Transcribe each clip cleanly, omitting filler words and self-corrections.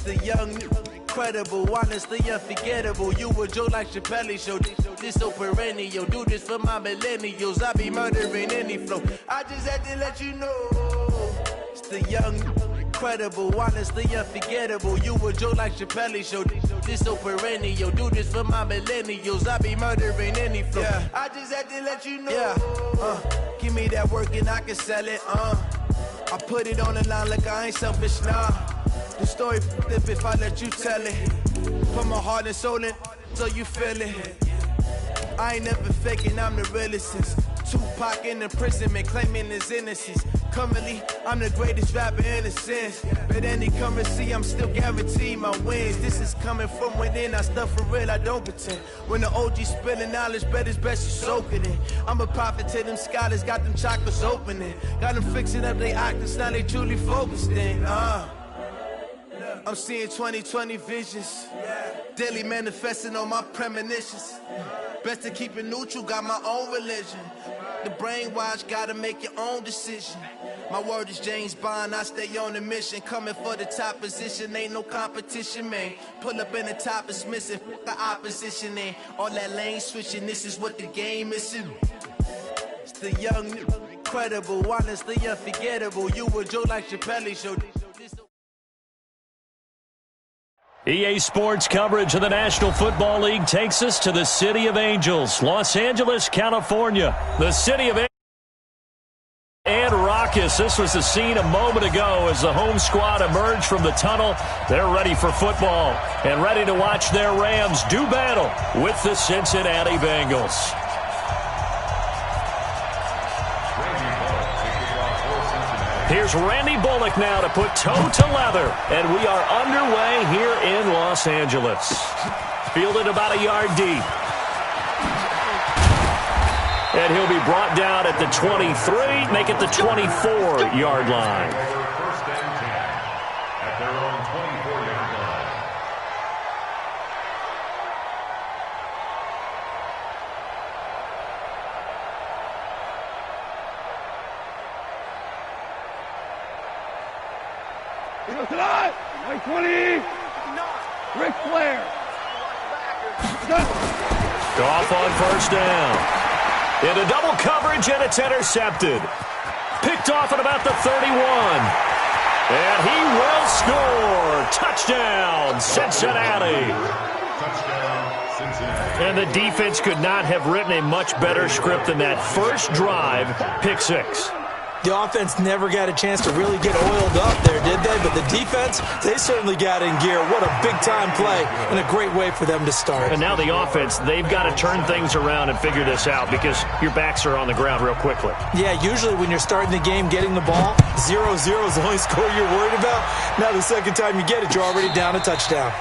the young, incredible, honestly unforgettable. You a joke like Chappelle Show. This so perennial. Do this for my millennials. I be murdering any flow. I just had to let you know. It's the young, incredible, honestly unforgettable. You a joke like Chappelle Show. This so perennial. Do this for my millennials. I be murdering any flow. Yeah. I just had to let you know. Yeah. Give me that work and I can sell it. I put it on the line like I ain't selfish, nah. The story flip if I let you tell it. Put my heart and soul in so you feel it. I ain't never faking, I'm the realest since Tupac in imprisonment, claiming his innocence. Currently, I'm the greatest rapper in a sense. But any currency, I'm still guaranteed my wins. This is coming from within, I stuff for real, I don't pretend. When the OG spilling knowledge, bet it's best you soak it in. I'm a prophet to them scholars, got them chakras opening. Got them fixing up their octaves, now they truly focused in. I'm seeing 2020 visions. Daily manifesting on my premonitions. Best to keep it neutral, got my own religion. The brainwash, gotta make your own decision. My word is James Bond, I stay on a mission. Coming for the top position, ain't no competition, man. Pull up in the top is missing, the opposition ain't. All that lane switching, this is what the game is. It's the young, incredible, honestly unforgettable. You a joke like Chappelle Show. EA Sports coverage of the National Football League takes us to the City of Angels, Los Angeles, California. The City of Angels and raucous. This was the scene a moment ago as the home squad emerged from the tunnel. They're ready for football and ready to watch their Rams do battle with the Cincinnati Bengals. Here's Randy Bullock now to put toe to leather. And we are underway here in Los Angeles. Fielded about a yard deep. And he'll be brought down at the 23, make it the 24-yard line. First and 10 at their own 24-yard line. Tonight, like 20, Ric Flair. Goff on first down. Into double coverage, and it's intercepted. Picked off at about the 31. And he will score. Touchdown, Cincinnati. Touchdown, Cincinnati. And the defense could not have written a much better script than that first drive, pick six. The offense never got a chance to really get oiled up there, did they? But the defense, they certainly got in gear. What a big-time play and a great way for them to start. And now the offense, they've got to turn things around and figure this out because your backs are on the ground real quickly. Yeah, usually when you're starting the game, getting the ball, 0-0 is the only score you're worried about. Now the second time you get it, you're already down a touchdown.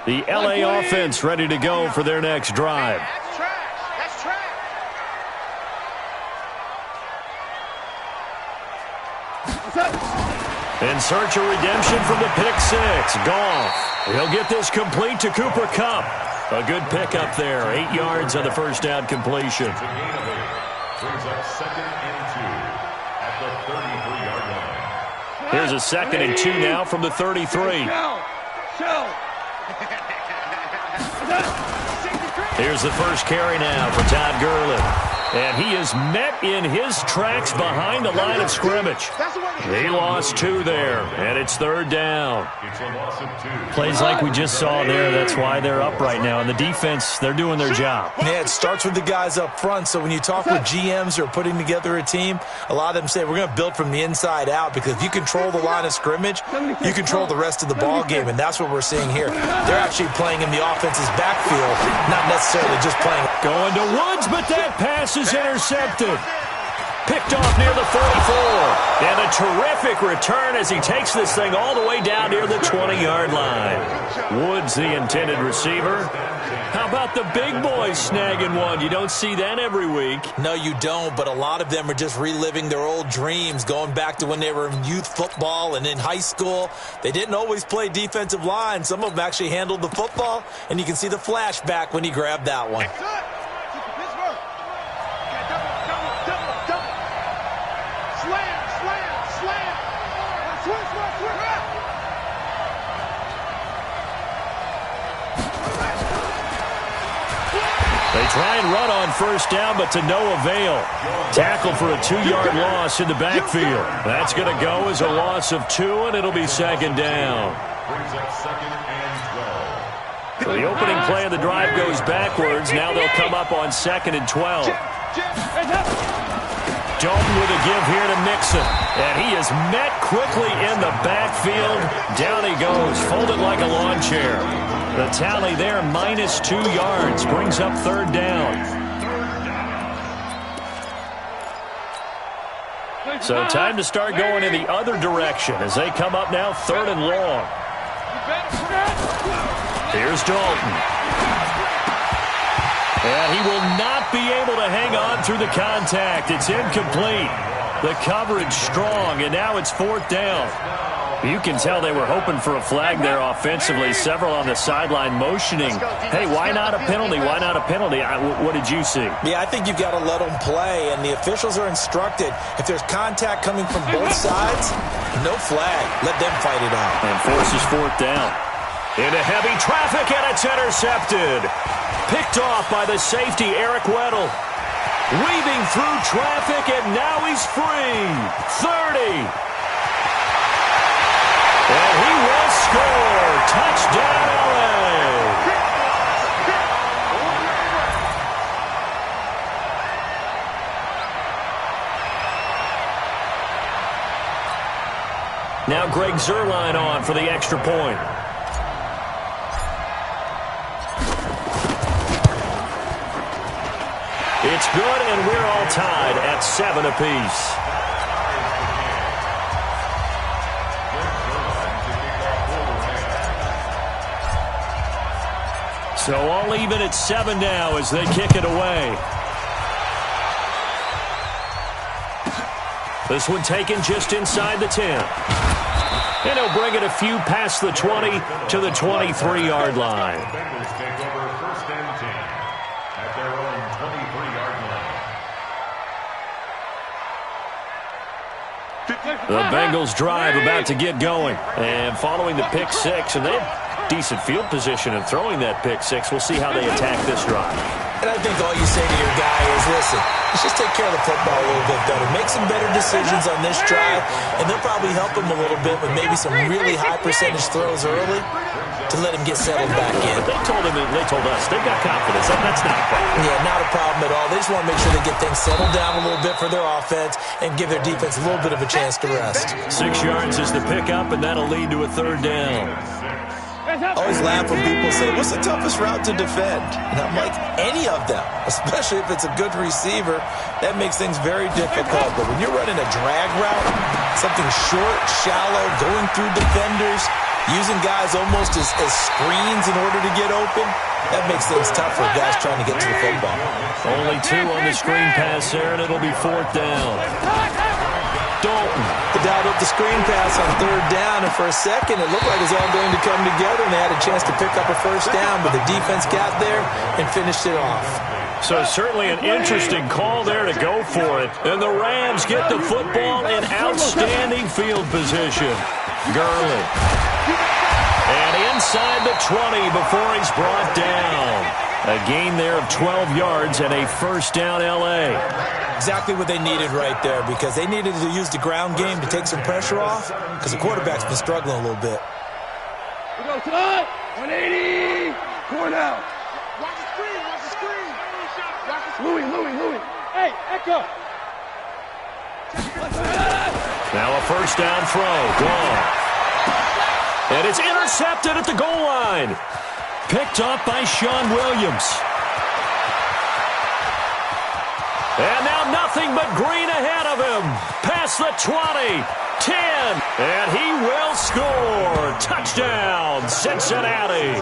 The LA offense ready to go for their next drive. That's trash. That's trash. In search of redemption from the pick six. Goff. He'll get this complete to Cooper Kupp. A good pickup there. 8 yards on the first down completion. It's a gain of 8. Brings up 2nd and 2 at the 33-yard line. Here's a 2nd and 2 now from the 33. Shell. Here's the first carry now for Todd Gurley. And he is met in his tracks behind the line of scrimmage. He lost 2 there, and it's 3rd down. It's a loss of 2. Plays like we just saw there, that's why they're up right now. And the defense, they're doing their job. Yeah, it starts with the guys up front. So when you talk with GMs who are putting together a team, a lot of them say we're going to build from the inside out because if you control the line of scrimmage, you control the rest of the ball game, and that's what we're seeing here. They're actually playing in the offense's backfield, not necessarily just playing. Going to Woods, but that pass is intercepted. Picked off near the 44. And a terrific return as he takes this thing all the way down near the 20-yard line. Woods, the intended receiver. How about the big boys snagging one? You don't see that every week. No, you don't, but a lot of them are just reliving their old dreams, going back to when they were in youth football and in high school. They didn't always play defensive line. Some of them actually handled the football, and you can see the flashback when he grabbed that one. They try and run on first down, but to no avail. Tackle for a 2-yard loss in the backfield. That's going to go as a loss of 2, and it'll be second down. So the opening play of the drive goes backwards. Now they'll come up on 2nd and 12. Dalton with a give here to Mixon. And he is met quickly in the backfield. Down he goes, folded like a lawn chair. The tally there, minus 2 yards, brings up third down. So time to start going in the other direction as they come up now 3rd and long. Here's Dalton. And he will not be able to hang on through the contact. It's incomplete. The coverage strong, and now it's 4th down. You can tell they were hoping for a flag there offensively. Several on the sideline motioning. Hey, why not a penalty? Why not a penalty? What did you see? Yeah, I think you've got to let them play, and the officials are instructed. If there's contact coming from both sides, no flag. Let them fight it out. And forces 4th down. Into heavy traffic, and it's intercepted. Picked off by the safety, Eric Weddle. Weaving through traffic, and now he's free. 30. And he will score. Touchdown, LA. Now Greg Zuerlein on for the extra point. It's good, and we're all tied at 7 apiece. So all even at 7 now as they kick it away. This one taken just inside the 10. And he'll bring it a few past the 20 to the 23-yard line. Bengals take over 1st and 10 at their own 23-yard line. The Bengals drive about to get going. And following the pick 6, and they have decent field position in throwing that pick 6. We'll see how they attack this drive. And I think all you say to your guy is, listen, let's just take care of the football a little bit better. Make some better decisions on this drive, and they'll probably help him a little bit with maybe some really high percentage throws early to let him get settled back in. They told us they've got confidence. That's not a problem. Yeah, not a problem at all. They just want to make sure they get things settled down a little bit for their offense and give their defense a little bit of a chance to rest. 6 yards is the pickup, and that'll lead to a 3rd down. I always laugh when people say, what's the toughest route to defend? And I'm like, any of them, especially if it's a good receiver. That makes things very difficult. But when you're running a drag route, something short, shallow, going through defenders, using guys almost as screens in order to get open, that makes things tough for guys trying to get to the football. Only 2 on the screen pass there, and it'll be 4th down. Dalton. They dialed up the screen pass on 3rd down, and for a second it looked like it was all going to come together, and they had a chance to pick up a 1st down, but the defense got there and finished it off. So certainly an interesting call there to go for it. And the Rams get the football in outstanding field position. Gurley. And inside the 20 before he's brought down. A gain there of 12 yards and a 1st down L.A. Exactly what they needed right there, because they needed to use the ground game to take some pressure off, because the quarterback's been struggling a little bit. We go tonight. 180. Going out. Watch the screen. Watch the screen. Watch the screen. Louis. Hey, Echo. Now a 1st down throw. Gone. And it's intercepted at the goal line. Picked up by Sean Williams. And now Nothing but green ahead of him. Past the 20, 10, and he will score. Touchdown, Cincinnati.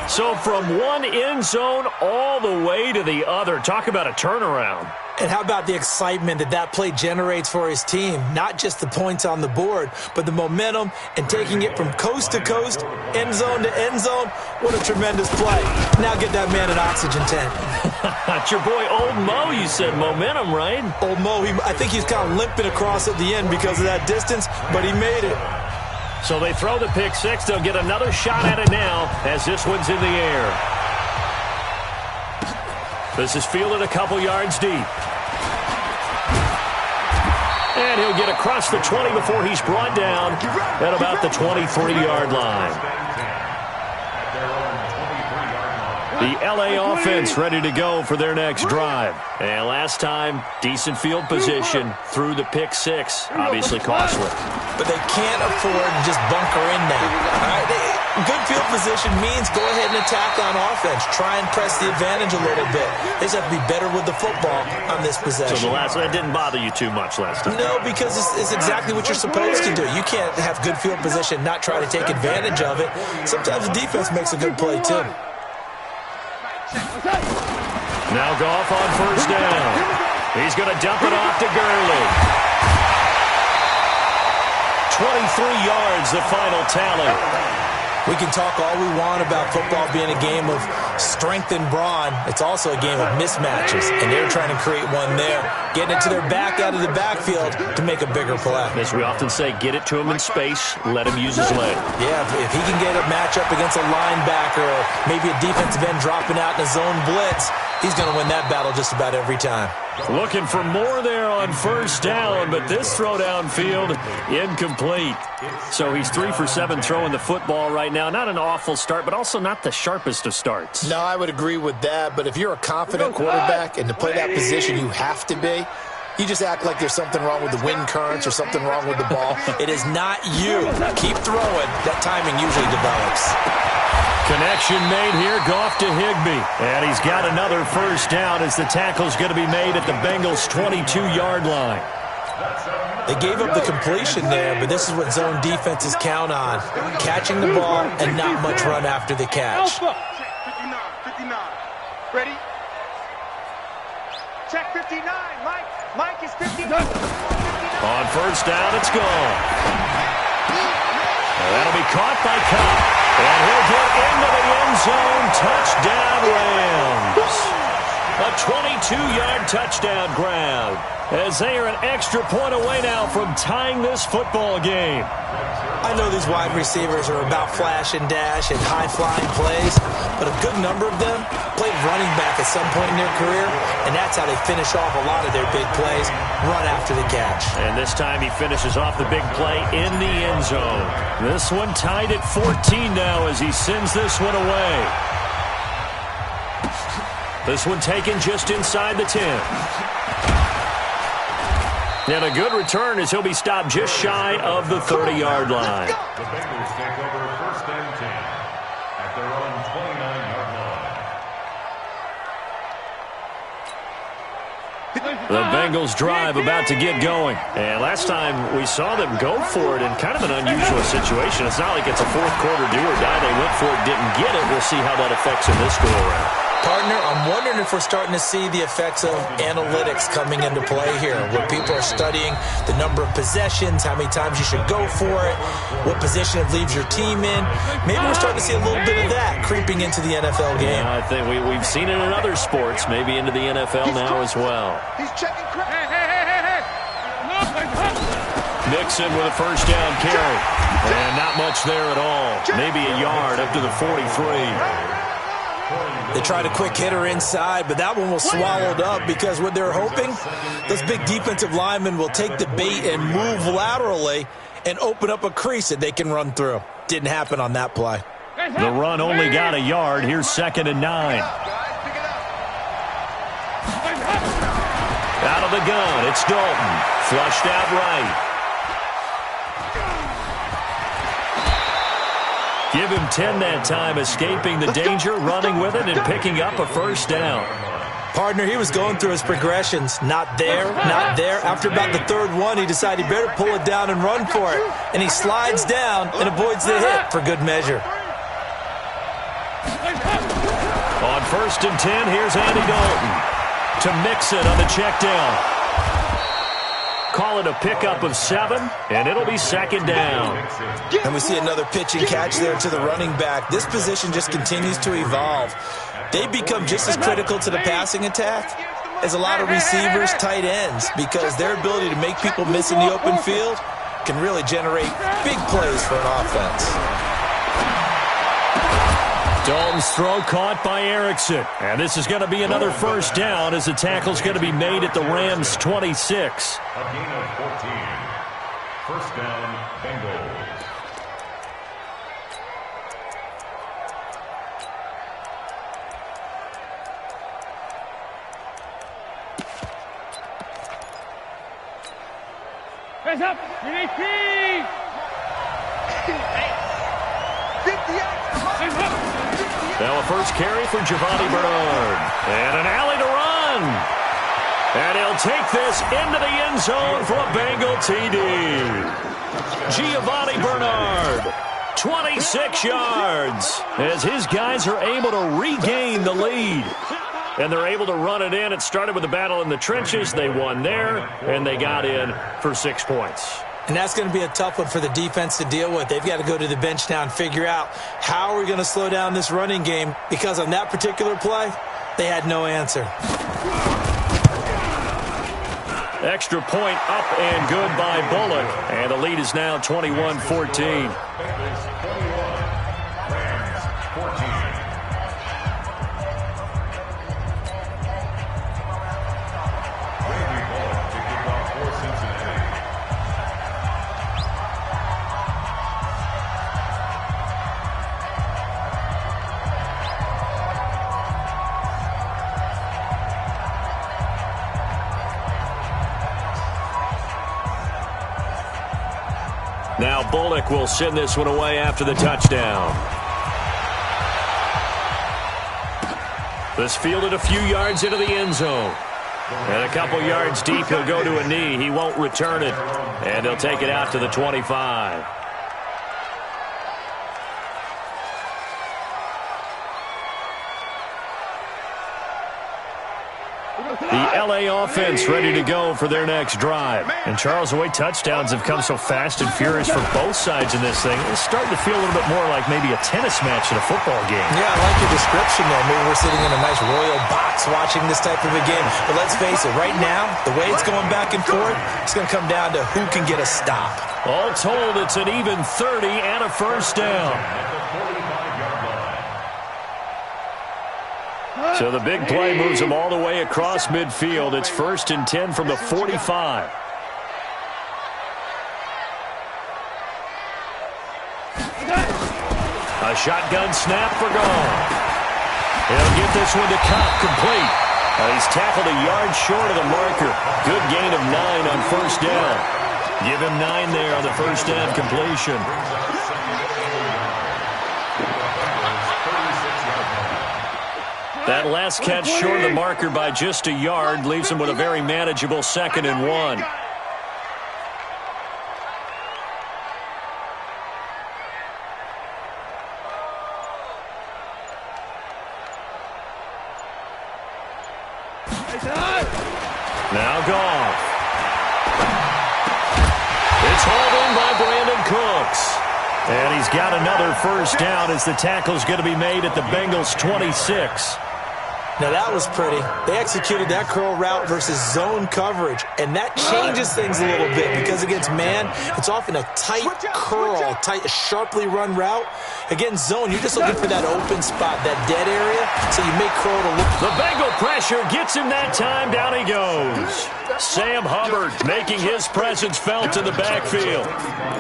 So from one end zone all the way to the other. Talk about a turnaround. And how about the excitement that play generates for his team? Not just the points on the board, but the momentum and taking it from coast to coast, end zone to end zone. What a tremendous play. Now get that man an oxygen tank. That's your boy Old Mo, you said. Momentum, right? Old Mo, I think he's kind of limping across at the end because of that distance, but he made it. So they throw the pick six. They'll get another shot at it now as this one's in the air. This is fielded a couple yards deep. And he'll get across the 20 before he's brought down at about the 23-yard line. The L.A. offense ready to go for their next drive. And last time, decent field position through the pick six. Obviously costly. But they can't afford to just bunker in now. All right? Good field position means go ahead and attack on offense. Try and press the advantage a little bit. They just have to be better with the football on this possession. So that didn't bother you too much last time? No, because it's exactly what you're supposed to do. You can't have good field position, not try to take advantage of it. Sometimes the defense makes a good play, too. Now Goff on first down. He's going to dump it off to Gurley. 23 yards, the final tally. We can talk all we want about football being a game of strength and brawn. It's also a game of mismatches, and they're trying to create one there, getting it to their back out of the backfield to make a bigger play. As we often say, get it to him in space, let him use his leg. Yeah, if he can get a matchup against a linebacker or maybe a defensive end dropping out in a zone blitz, he's going to win that battle just about every time. Looking for more there on first down, but this throw downfield, incomplete. So he's 3 for 7 throwing the football right now. Not an awful start, but also not the sharpest of starts. No, I would agree with that, but if you're a confident quarterback and to play that position you have to be, you just act like there's something wrong with the wind currents or something wrong with the ball. It is not you. Keep throwing. That timing usually develops. Connection made here, Goff to Higbee. And he's got another first down as the tackle's going to be made at the Bengals' 22-yard line. They gave up the completion there, but this is what zone defenses count on. Catching the ball and not much run after the catch. 59. Ready? Check 59. Mike is 59. On first down, it's gone. That'll be caught by Cobb. And he'll get into the end zone. Touchdown, Rams. A 22-yard touchdown grab as they are an extra point away now from tying this football game. I know these wide receivers are about flash and dash and high-flying plays, but a good number of them played running back at some point in their career, and that's how they finish off a lot of their big plays, run after the catch. And this time he finishes off the big play in the end zone. This one tied at 14 now as he sends this one away. This one taken just inside the 10. And a good return as he'll be stopped just shy of the 30-yard line. The Bengals take over first and 10 at their own 29-yard line. The Bengals drive about to get going. And last time we saw them go for it in kind of an unusual situation. It's not like it's a fourth quarter do or die. They went for it, didn't get it. We'll see how that affects in this go-around. Partner, I'm wondering if we're starting to see the effects of analytics coming into play here, where people are studying the number of possessions, how many times you should go for it, what position it leaves your team in. Maybe we're starting to see a little bit of that creeping into the NFL game. Yeah, I think we've seen it in other sports, maybe into the NFL now as well. He's checking credit. Mixon with a first down carry. And not much there at all. Maybe a yard up to the 43. They tried a quick hitter inside, but that one was swallowed up because what they're hoping, those big defensive linemen will take the bait and move laterally and open up a crease that they can run through. Didn't happen on that play. The run only got a yard. Here's 2nd and 9. Out of the gun, it's Dalton. Flushed out right. Give him 10 that time, escaping the danger, running with it, and picking up a first down. Partner, he was going through his progressions. Not there, not there. After about the third one, he decided he better pull it down and run for it. And he slides down and avoids the hit for good measure. On 1st and 10, here's Andy Dalton to mix it on the check down. Call it a pickup of 7, and it'll be 2nd down. And we see another pitch and catch there to the running back. This position just continues to evolve. They become just as critical to the passing attack as a lot of receivers, tight ends, because their ability to make people miss in the open field can really generate big plays for an offense. Dalton's throw caught by Erickson. And this is going to be another 1st down as the tackle's going to be made at the Rams' 26. A gain of 14. 1st down, Bengals. Hands up! Unity! Now a first carry for Giovanni Bernard. And an alley to run. And he'll take this into the end zone for a Bengal TD. Giovanni Bernard, 26 yards, as his guys are able to regain the lead. And they're able to run it in. It started with a battle in the trenches. They won there, and they got in for 6 points. And that's going to be a tough one for the defense to deal with. They've got to go to the bench now and figure out how are we going to slow down this running game, because on that particular play, they had no answer. Extra point up and good by Bullock. And the lead is now 21-14. Now Bullock will send this one away after the touchdown. This fielded a few yards into the end zone. And a couple yards deep, he'll go to a knee. He won't return it. And he'll take it out to the 25. The LA offense ready to go for their next drive. And Charles, the way touchdowns have come so fast and furious for both sides in this thing, it's starting to feel a little bit more like maybe a tennis match in a football game. Yeah, I like your description there. Maybe we're sitting in a nice royal box watching this type of a game. But let's face it, right now, the way it's going back and forth, it's going to come down to who can get a stop. All told, it's an even 30 and a 1st down. So the big play moves them all the way across midfield. It's 1st and 10 from the 45. A shotgun snap for Gone. He'll get this one to Kopp, complete. He's tackled a yard short of the marker. Good gain of 9 on 1st down. Give him 9 there on the 1st down completion. That last catch short of the marker by just a yard leaves him with a very manageable 2nd and 1. Now Goff. It's hauled in by Brandon Cooks. And he's got another 1st down as the tackle's going to be made at the Bengals' 26. Now that was pretty. They executed that curl route versus zone coverage, and that changes things a little bit because against man, it's often a tight curl, sharply run route. Against zone, you're just looking for that open spot, that dead area, so you make curl to look. The Bengal pressure gets him that time. Down he goes. Sam Hubbard making his presence felt in the backfield.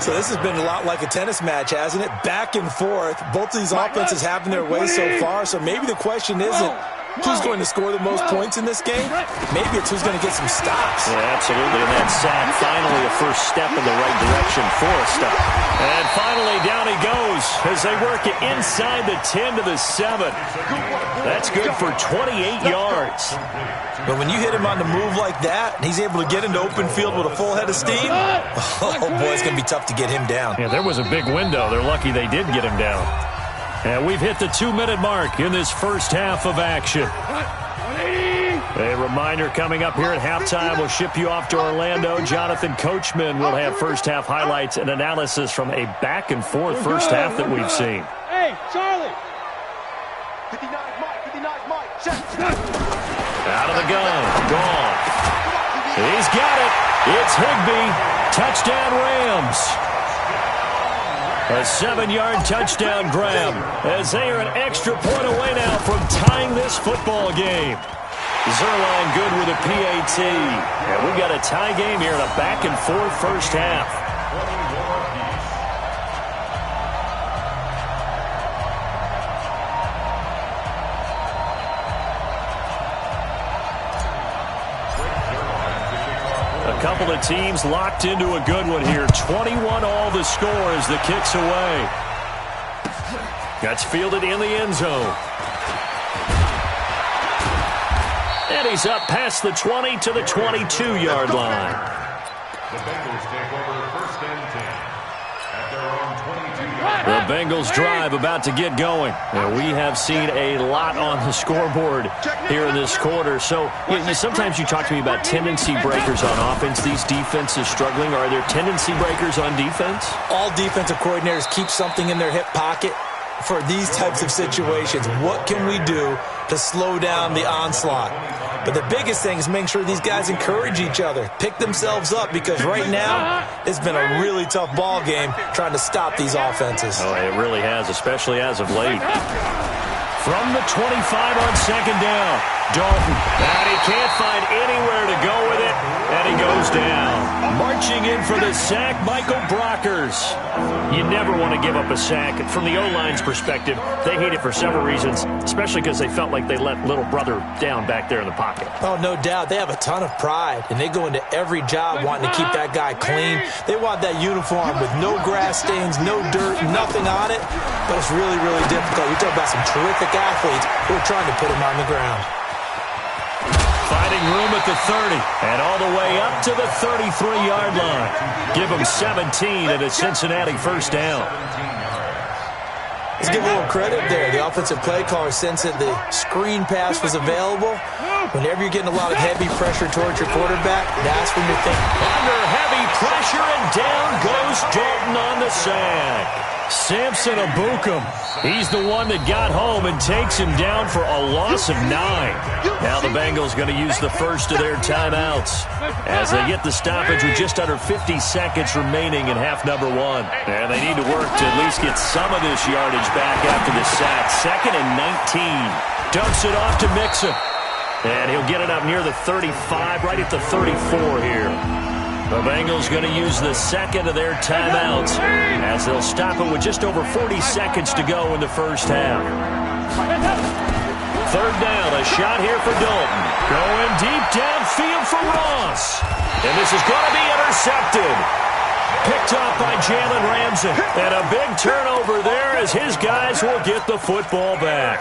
So this has been a lot like a tennis match, hasn't it? Back and forth. Both of these offenses having their way so far, so maybe the question isn't who's going to score the most points in this game? Maybe it's who's going to get some stops. Yeah, absolutely. And that sack, finally a first step in the right direction for a stop. And finally, down he goes as they work it inside the 10 to the 7. That's good for 28 yards. But when you hit him on the move like that, and he's able to get into open field with a full head of steam, oh, boy, it's going to be tough to get him down. Yeah, there was a big window. They're lucky they did get him down. And we've hit the 2-minute mark in this first half of action. A reminder coming up here at halftime. We'll ship you off to Orlando. Jonathan Coachman will have first half highlights and analysis from a back-and-forth first half that we've seen. Hey, Charlie! 59 Mike, check. Out of the gun. Gone. He's got it. It's Higbee. Touchdown Rams. A 7-yard touchdown grab as they are an extra point away now from tying this football game. Zerline good with a PAT. And we've got a tie game here in a back-and-forth first half. A couple of teams locked into a good one here. 21 all the score as the kick's away. That's fielded in the end zone. And he's up past the 20 to the 22-yard line. The Bengals take over first and 10 at their own 22-yard line. The Bengals drive about to get going. And we have seen a lot on the scoreboard here in this quarter. So sometimes you talk to me about tendency breakers on offense. These defenses struggling. Are there tendency breakers on defense? All defensive coordinators keep something in their hip pocket for these types of situations. What can we do to slow down the onslaught? But the biggest thing is making sure these guys encourage each other, pick themselves up, because right now it's been a really tough ball game trying to stop these offenses. Oh, it really has, especially as of late. From the 25 on second down, Dalton. And he can't find anywhere to go with it, and he goes down. Marching in for the sack, Michael Brockers. You never want to give up a sack. From the O-line's perspective, they hate it for several reasons, especially because they felt like they let little brother down back there in the pocket. Oh, no doubt. They have a ton of pride, and they go into every job wanting to keep that guy clean. They want that uniform with no grass stains, no dirt, nothing on it. But it's really, really difficult. We talk about some terrific athletes who are trying to put him on the ground. Finding room at the 30 and all the way up to the 33-yard line. Give them 17 at a Cincinnati first down. Let's give a little credit there. The offensive play caller sensed that the screen pass was available. Whenever you're getting a lot of heavy pressure towards your quarterback, that's when you're thinking. Under heavy pressure, and down goes Dalton on the sack. Samson Abukum. He's the one that got home and takes him down for a loss of 9. Now the Bengals going to use the first of their timeouts as they get the stoppage with just under 50 seconds remaining in half number 1. And they need to work to at least get some of this yardage back after the sack. 2nd and 19. Dumps it off to Mixon. And he'll get it up near the 35, right at the 34 here. The Bengals going to use the second of their timeouts as they'll stop it with just over 40 seconds to go in the first half. 3rd down, a shot here for Dalton. Going deep downfield for Ross. And this is going to be intercepted. Picked off by Jalen Ramsey. And a big turnover there as his guys will get the football back.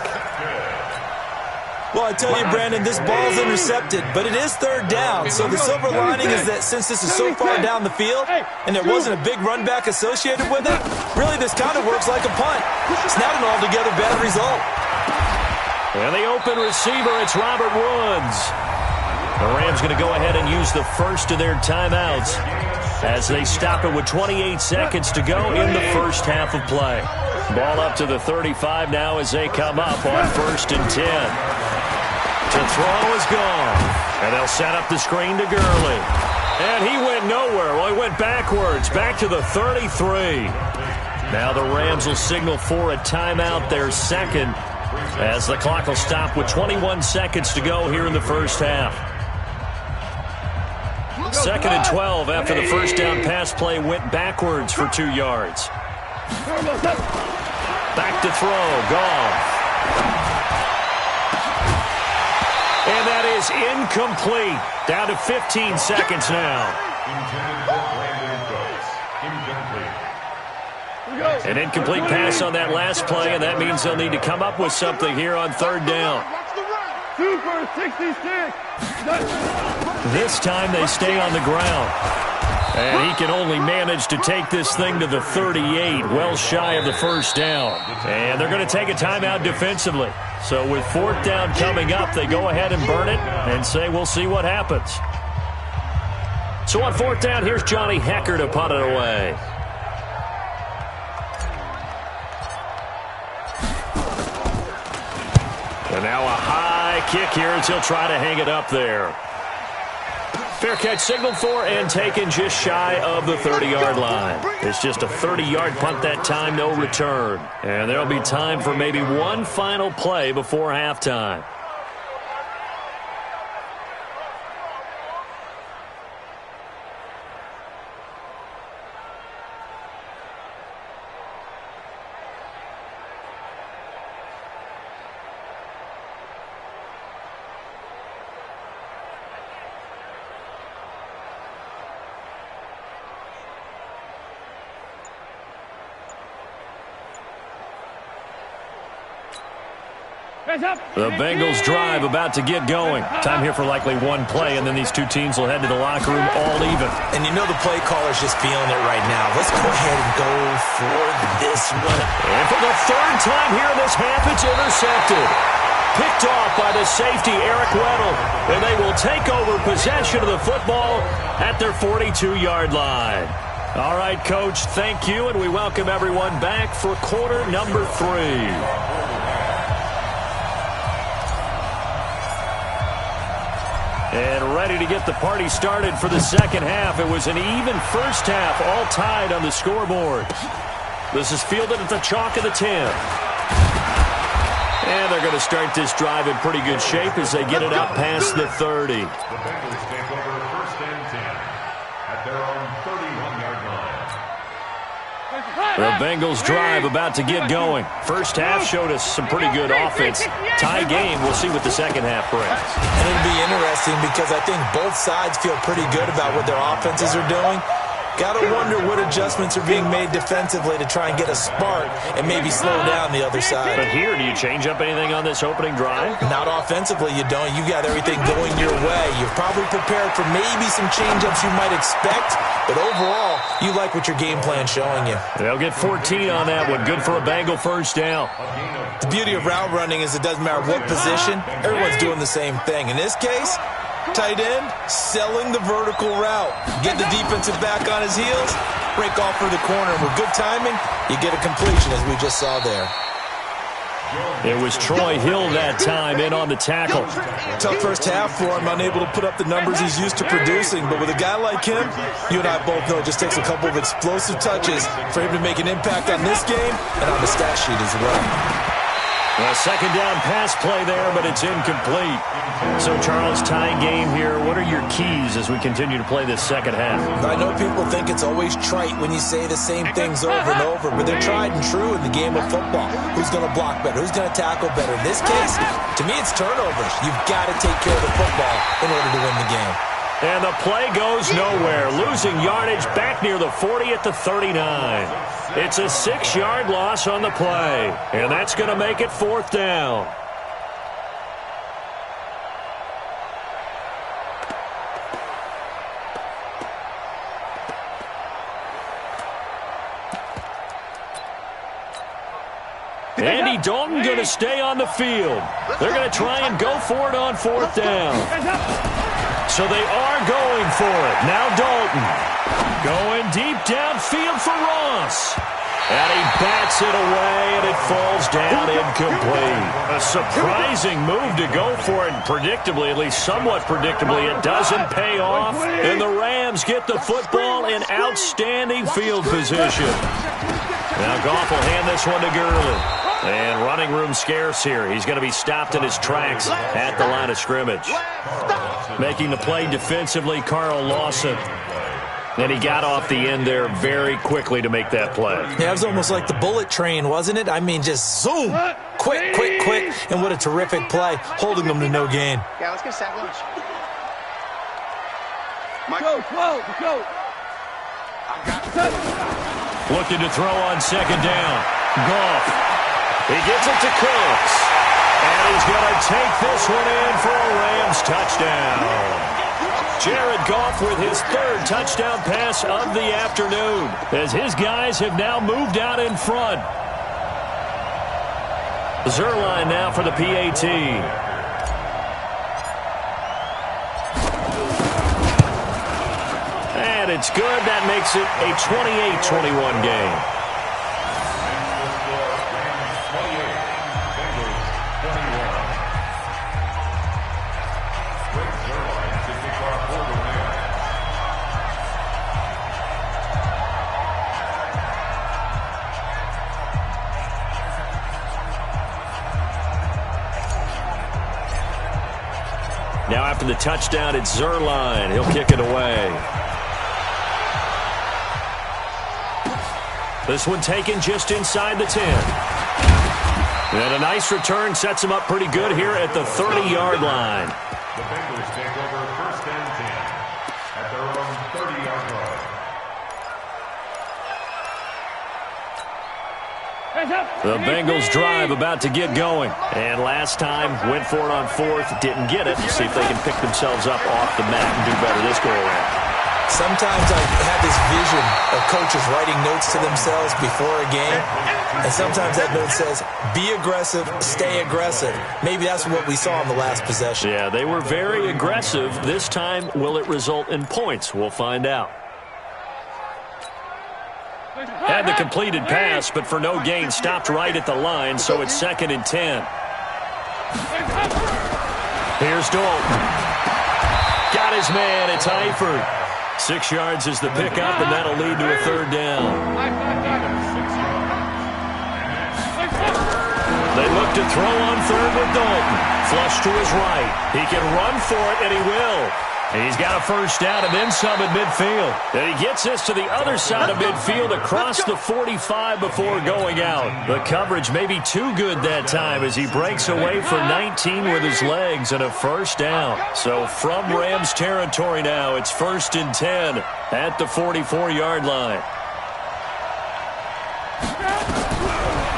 Well, I tell you, Brandon, this ball's intercepted, but it is 3rd down. So the silver lining is that since this is so far down the field and there wasn't a big run back associated with it, really this kind of works like a punt. It's not an altogether bad result. And the open receiver, it's Robert Woods. The Rams going to go ahead and use the first of their timeouts as they stop it with 28 seconds to go in the first half of play. Ball up to the 35 now as they come up on 1st and 10. To throw is gone. And they'll set up the screen to Gurley. And he went nowhere. Well, he went backwards, back to the 33. Now the Rams will signal for a timeout, their second, as the clock will stop with 21 seconds to go here in the first half. 2nd and 12 after the first down pass play went backwards for 2 yards. Back to throw, Goff. And that is incomplete. Down to 15 seconds now. Intended for Brandon Cooks. Incomplete. An incomplete pass on that last play, and that means they'll need to come up with something here on third down. Watch the run. 2 for 66. This time they stay on the ground. And he can only manage to take this thing to the 38, well shy of the first down. And they're going to take a timeout defensively. So with fourth down coming up, they go ahead and burn it and say we'll see what happens. So on fourth down, here's Johnny Hekker to punt it away. And now a high kick here as he'll try to hang it up there. Fair catch signaled for and taken just shy of the 30-yard line. It's just a 30-yard punt that time, no return. And there'll be time for maybe one final play before halftime. The Bengals drive about to get going. Time here for likely one play, and then these two teams will head to the locker room all even. And you know the play caller's just feeling it right now. Let's go ahead and go for this one. And for the third time here in this half, it's intercepted. Picked off by the safety, Eric Weddle. And they will take over possession of the football at their 42-yard line. All right, Coach, thank you, and we welcome everyone back for quarter number 3. And ready to get the party started for the second half. It was an even first half, all tied on the scoreboard. This is fielded at the chalk of the 10. And they're going to start this drive in pretty good shape as they get it out past the 30. The Bengals take over first and 10 at their own 31-yard line. The Bengals drive about to get going. First half showed us some pretty good offense. Tie game, we'll see what the second half brings. And it'll be interesting because I think both sides feel pretty good about what their offenses are doing. Got to wonder what adjustments are being made defensively to try and get a spark and maybe slow down the other side. But here, do you change up anything on this opening drive? Not offensively, you don't. You got everything going your way. You're probably prepared for maybe some change-ups you might expect, but overall, you like what your game plan's showing you. They'll get 14 on that one. Good for a Bengal first down. The beauty of route running is it doesn't matter what position, everyone's doing the same thing. In this case, tight end, selling the vertical route. Get the defensive back on his heels, break off for the corner. And with good timing, you get a completion as we just saw there. It was Troy Hill that time in on the tackle. Tough first half for him, unable to put up the numbers he's used to producing. But with a guy like him, you and I both know it just takes a couple of explosive touches for him to make an impact on this game and on the stat sheet as well. A second down pass play there, but it's incomplete. So, Charles, tying game here. What are your keys as we continue to play this second half? I know people think it's always trite when you say the same things over and over, but they're tried and true in the game of football. Who's going to block better? Who's going to tackle better? In this case, to me, it's turnovers. You've got to take care of the football in order to win the game. And the play goes nowhere. Losing yardage back near the 40 at the 39. It's a 6-yard loss on the play. And that's going to make it fourth down. Andy Dalton going to stay on the field. They're going to try and go for it on fourth down. So they are going for it. Now Dalton going deep downfield for Ross. And he bats it away, and it falls down incomplete. A surprising move to go for it, and predictably, at least somewhat predictably, it doesn't pay off. And the Rams get the football in outstanding field position. Now Goff will hand this one to Gurley. And running room scarce here. He's going to be stopped in his tracks at the line of scrimmage. Making the play defensively, Carl Lawson. And he got off the end there very quickly to make that play. Yeah, it was almost like the bullet train, wasn't it? I mean, just zoom, quick, quick, quick, and what a terrific play, holding them to no gain. Yeah, let's get sack lunch. Go, go. Looking to throw on second down. Goff. He gets it to Cooks. And he's going to take this one in for a Rams touchdown. Jared Goff with his third touchdown pass of the afternoon, as his guys have now moved out in front. Zuerlein now for the PAT. And it's good. That makes it a 28-21 game. Now after the touchdown, it's Zuerlein. He'll kick it away. This one taken just inside the 10. And a nice return sets him up pretty good here at the 30-yard line. The Bengals take over first and 10 at their own 30-yard line. The Bengals drive about to get going. And last time, went for it on fourth, didn't get it. See if they can pick themselves up off the mat and do better this go-around. Sometimes I have this vision of coaches writing notes to themselves before a game, and sometimes that note says, be aggressive, stay aggressive. Maybe that's what we saw in the last possession. Yeah, they were very aggressive. This time, will it result in points? We'll find out. Had the completed pass, but for no gain, stopped right at the line, so it's 2nd and 10. Here's Dalton. Got his man, it's Eifert. 6 yards is the pickup, and that'll lead to a third down. They look to throw on third with Dalton. Flush to his right. He can run for it, and he will. And he's got a first down and then some at midfield. And he gets this to the other side of midfield across the 45 before going out. The coverage may be too good that time as he breaks away for 19 with his legs and a first down. So from Rams territory now, it's 1st and 10 at the 44-yard line.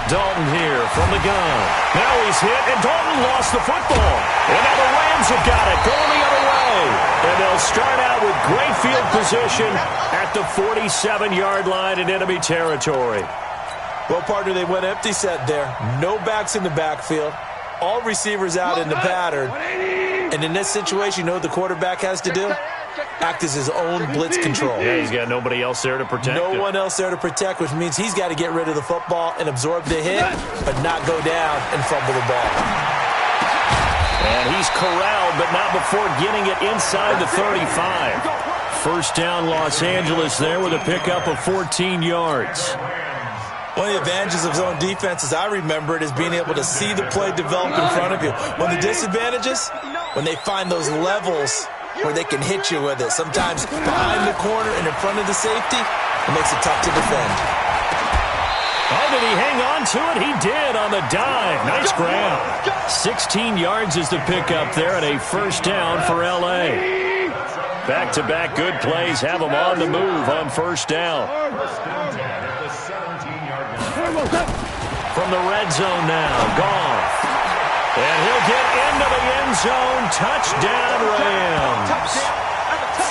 Dalton here from the gun. Now he's hit, and Dalton lost the football. And now the Rams have got it, going the other way. And they'll start out with great field position at the 47-yard line in enemy territory. Well, partner, they went empty set there. No backs in the backfield. All receivers out in the pattern. And in this situation, you know what the quarterback has to do? Act as his own blitz control. Yeah, he's got nobody else there to protect him. No one else there to protect, which means he's got to get rid of the football and absorb the hit, but not go down and fumble the ball. And he's corralled, but not before getting it inside the 35. First down, Los Angeles there with a pickup of 14 yards. One of the advantages of zone defense, as I remember it, is being able to see the play develop in front of you. One of the disadvantages, when they find those levels where they can hit you with it. Sometimes behind the corner and in front of the safety, it makes it tough to defend. Oh, did he hang on to it? He did on the dive. Nice grab. 16 yards is the pickup there and a first down for L.A. Back-to-back good plays have them on the move on first down. From the red zone now, Goff. And he'll get into the end zone. Touchdown, Rams.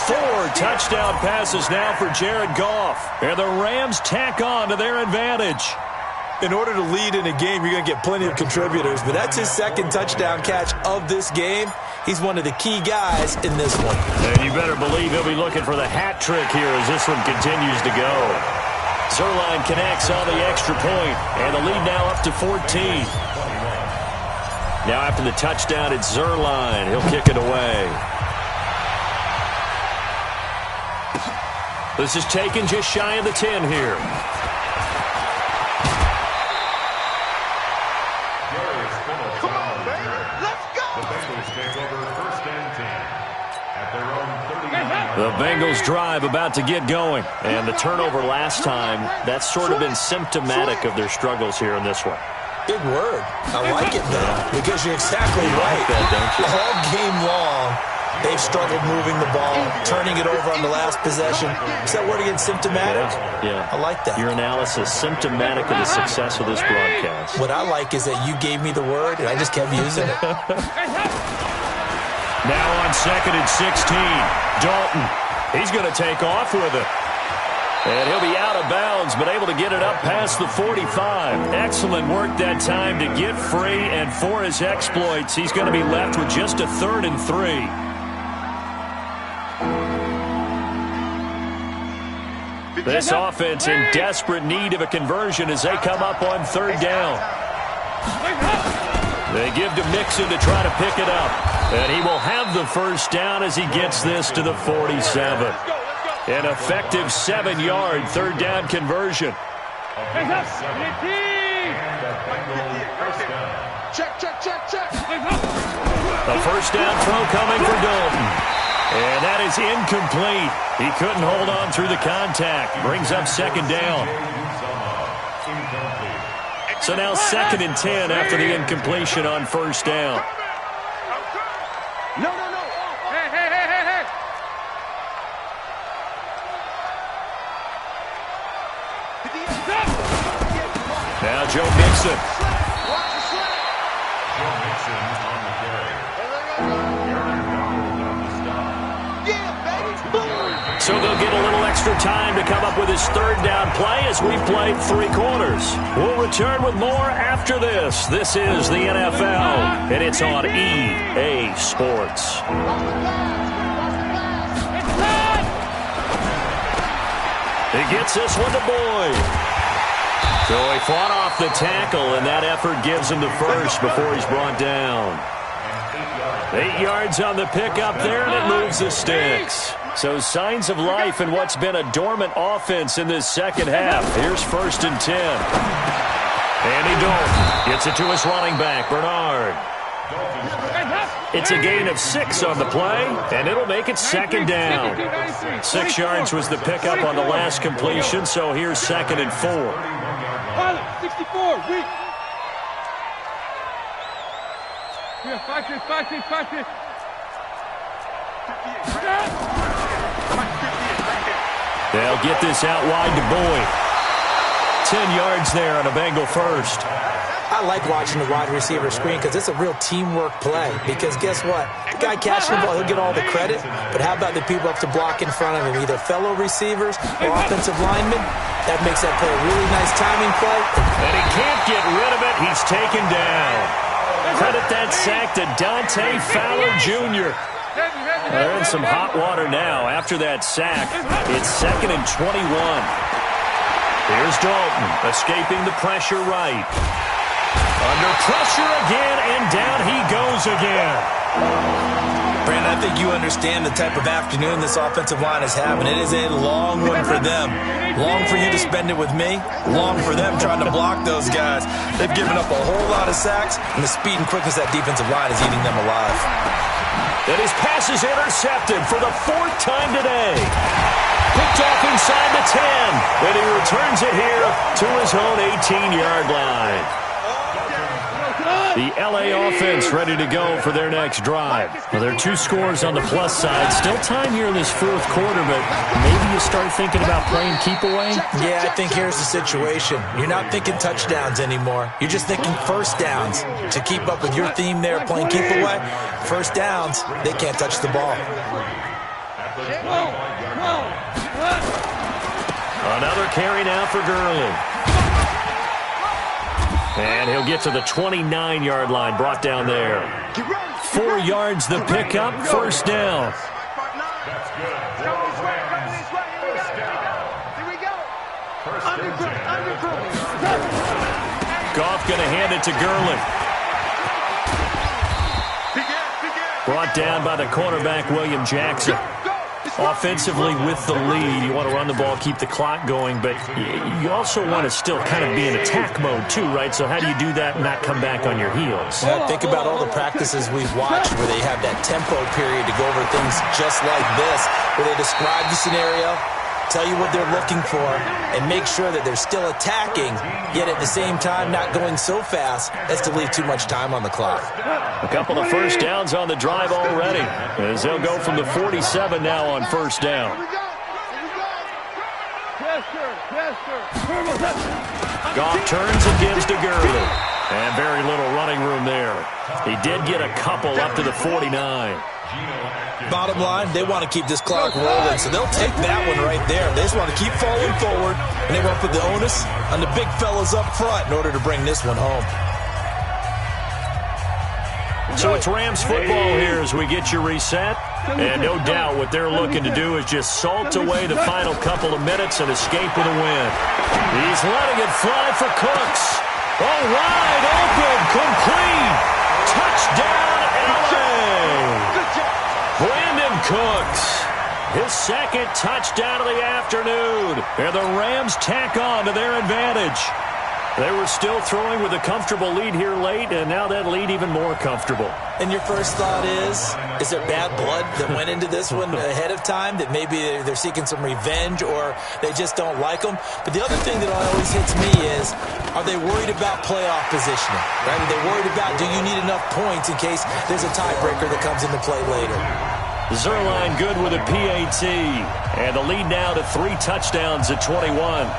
4 touchdown passes now for Jared Goff. And the Rams tack on to their advantage. In order to lead in a game, you're going to get plenty of contributors, but that's his second touchdown catch of this game. He's one of the key guys in this one. And you better believe he'll be looking for the hat trick here as this one continues to go. Zuerlein connects on the extra point, and the lead now up to 14. Now after the touchdown, it's Zuerlein. He'll kick it away. This is taken just shy of the 10 here. Come on, baby. Let's go. The Bengals take over first and 10 at their own 39. The Bengals drive about to get going. And the turnover last time, that's sort of been symptomatic of their struggles here in this one. Big word. I like it, though, because you're exactly right. Like that, don't you? All game long, they've struggled moving the ball, turning it over on the last possession. Is that word again, symptomatic? Yeah. I like that. Your analysis, symptomatic of the success of this broadcast. What I like is that you gave me the word, and I just kept using it. Now on 2nd and 16, Dalton. He's going to take off with it. And he'll be out of bounds, but able to get it up past the 45. Excellent work that time to get free, and for his exploits, he's going to be left with just a 3rd and 3. This offense in desperate need of a conversion as they come up on 3rd down. They give to Mixon to try to pick it up. And he will have the 1st down as he gets this to the 47. An effective 7-yard 3rd down conversion. Check. A 1st down throw coming for Dalton. And that is incomplete. He couldn't hold on through the contact. Brings up 2nd down. So now 2nd and 10 after the incompletion on 1st down. No. Hey. Now Joe Mixon. Joe Mixon on the carry. So they'll get a little extra time to come up with his 3rd down play as we've played 3 quarters. We'll return with more after this. This is the NFL, and it's on EA Sports. He gets this one to Boyd. So he fought off the tackle, and that effort gives him the 1st before he's brought down. 8 yards on the pickup there, and it moves the sticks. So signs of life in what's been a dormant offense in this 2nd half. Here's 1st and 10. Andy Dalton gets it to his running back, Bernard. It's a gain of 6 on the play, and it'll make it 2nd down. 6 yards was the pickup on the last completion, so here's 2nd and 4. 64, weak. Here, 5 6. They'll get this out wide to Boyd. 10 yards there on a Bengal 1st. I like watching the wide receiver screen because it's a real teamwork play. Because guess what? The guy catching the ball, he'll get all the credit. But how about the people up to block in front of him, either fellow receivers or offensive linemen? That makes that play a really nice timing play. And he can't get rid of it. He's taken down. Credit that sack to Dante Fowler Jr. They're in some hot water now after that sack. It's 2nd and 21. Here's Dalton escaping the pressure right. Under pressure again, and down he goes again. Brandon, I think you understand the type of afternoon this offensive line is having. It is a long one for them. Long for you to spend it with me. Long for them trying to block those guys. They've given up a whole lot of sacks, and the speed and quickness of that defensive line is eating them alive. And his pass is intercepted for the 4th time today. Picked off inside the 10, and he returns it here to his own 18-yard line. The L.A. offense ready to go for their next drive. Well, there are 2 scores on the plus side. Still time here in this 4th quarter, but maybe you start thinking about playing keep away? Yeah, I think here's the situation. You're not thinking touchdowns anymore. You're just thinking 1st downs. To keep up with your theme there, playing keep away, 1st downs, they can't touch the ball. Another carry now for Gurley. And he'll get to the 29-yard line, brought down there. 4 yards the pickup, 1st down. Goff going to hand it to Gurley. Brought down by the cornerback, William Jackson. Offensively with the lead, you want to run the ball, keep the clock going, but you also want to still kind of be in attack mode too, right? So how do you do that and not come back on your heels? Well, think about all the practices we've watched where they have that tempo period to go over things just like this, where they describe the scenario, tell you what they're looking for, and make sure that they're still attacking, yet at the same time not going so fast as to leave too much time on the clock. A couple of first downs on the drive already, as they'll go from the 47 now on first down. Goff turns and gives to Gurley. And very little running room there. He did get a couple up to the 49. Bottom line, they want to keep this clock rolling, so they'll take that one right there. They just want to keep falling forward, and they want to put the onus on the big fellas up front in order to bring this one home. So it's Rams football here as we get you reset. And no doubt what they're looking to do is just salt away the final couple of minutes and escape with a win. He's letting it fly for Cooks. Oh, wide open, complete. Touchdown, LA. Brandon Cooks, his second touchdown of the afternoon. And the Rams tack on to their advantage. They were still throwing with a comfortable lead here late, and now that lead even more comfortable. And your first thought is there bad blood that went into this one ahead of time, that maybe they're seeking some revenge or they just don't like them? But the other thing that always hits me is, are they worried about playoff positioning? Right? Are they worried about, do you need enough points in case there's a tiebreaker that comes into play later? Zuerlein good with a PAT, and the lead now to 3 touchdowns at 21.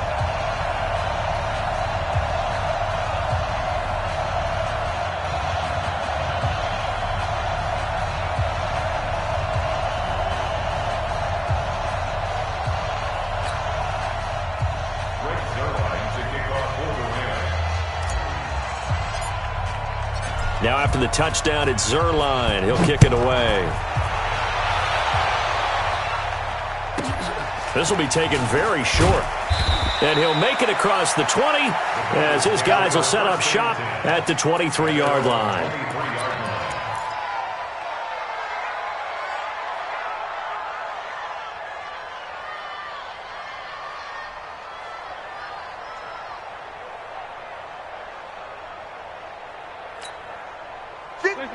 Now after the touchdown, it's Zuerlein. He'll kick it away. This will be taken very short. And he'll make it across the 20 as his guys will set up shop at the 23-yard line.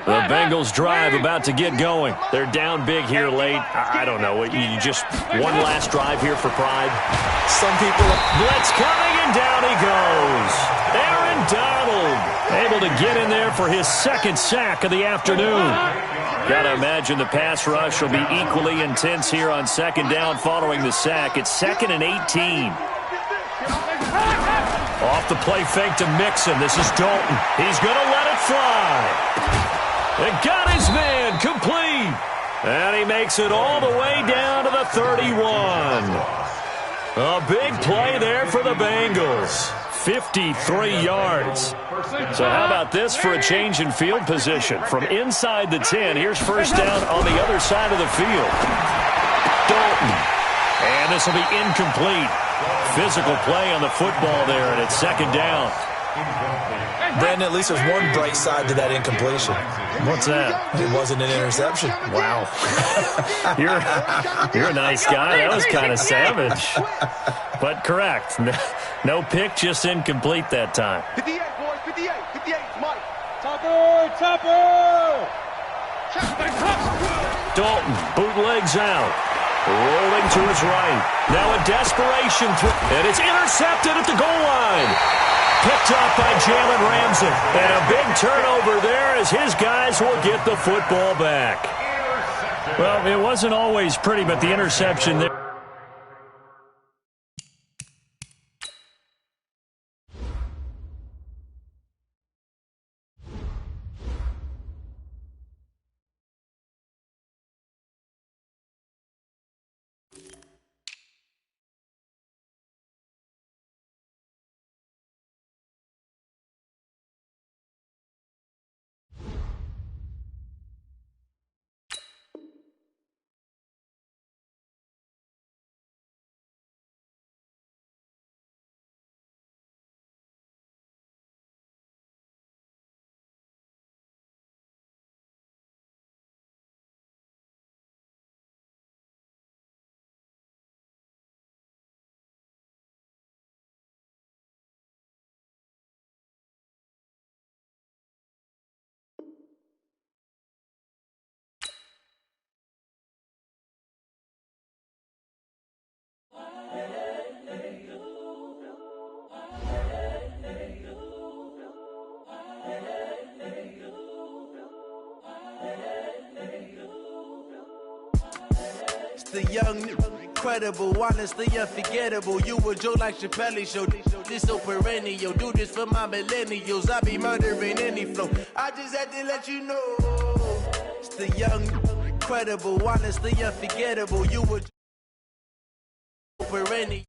The Bengals drive about to get going. They're down big here late. I don't know. You just one last drive here for pride. Some people. Blitz coming, and down he goes. Aaron Donald able to get in there for his second sack of the afternoon. Got to imagine the pass rush will be equally intense here on second down following the sack. It's 2nd and 18. Off the play fake to Mixon. This is Dalton. He's going to let it fly. And got his man complete. And he makes it all the way down to the 31. A big play there for the Bengals. 53 yards. So how about this for a change in field position? From inside the 10, here's first down on the other side of the field. Dalton. And this will be incomplete. Physical play on the football there, and it's second down. Brandon, at least there's one bright side to that incompletion. What's that? It wasn't an interception. Wow. You're a nice guy. That was kind of savage. But correct. No pick, just incomplete that time. 58, boys, 58, 58, Mike. Topper! Dalton bootlegs out. Rolling to his right. Now a desperation throw. And it's intercepted at the goal line. Picked up by Jalen Ramsey. And a big turnover there as his guys will get the football back. Well, it wasn't always pretty, but the interception there. It's the young, incredible, honestly unforgettable. You a joke like Chappelle Show. This so perennial. Do this for my millennials. I be murdering any flow. I just had to let you know. It's the young, incredible, honestly unforgettable. You a perennial.